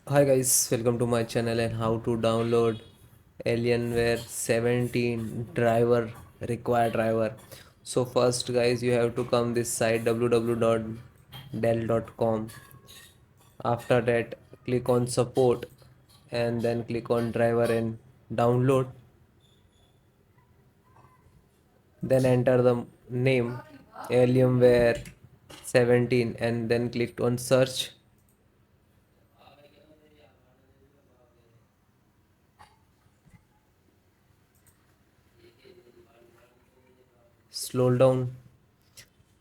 Hi guys, welcome to my channel and how to download Alienware 17 driver, required driver. So first guys, you have to come this site www.dell.com. After that, click on support and then click on driver and download. Then enter the name Alienware 17 and then click on search. Scroll down,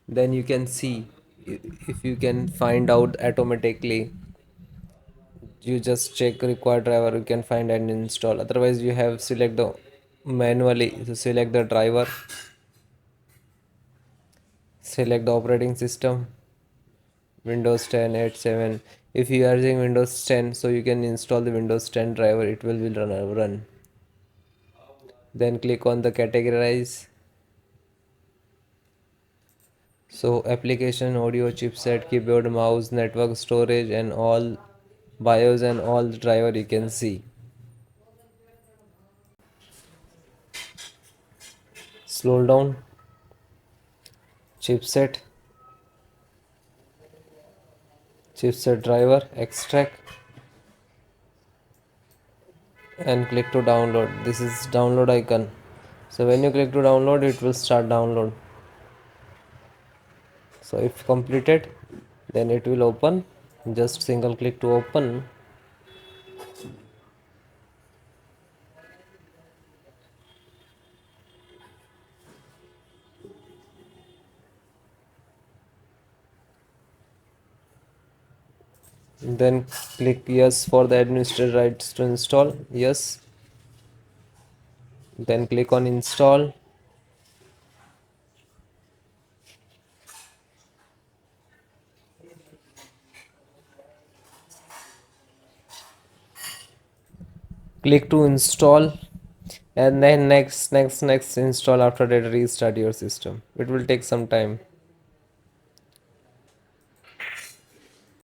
then you can see if you can find out automatically. You just check required driver, you can find and install. Otherwise you have select the manually, so select the driver, select the operating system, Windows 10 8 7. If you are using Windows 10, so you can install the Windows 10 driver, it will be run. Then click on the categorize. So application, audio, chipset, keyboard, mouse, network, storage and all BIOS and all the driver you can see. Scroll down, chipset, chipset driver, extract and click to download. This is download icon. So when you click to download, it will start download. So if completed, then it will open. Just single click to open. Then click yes for the administrator rights to install. Yes. Then click on install. Click to install and then next install. After that, restart your system. It will take some time.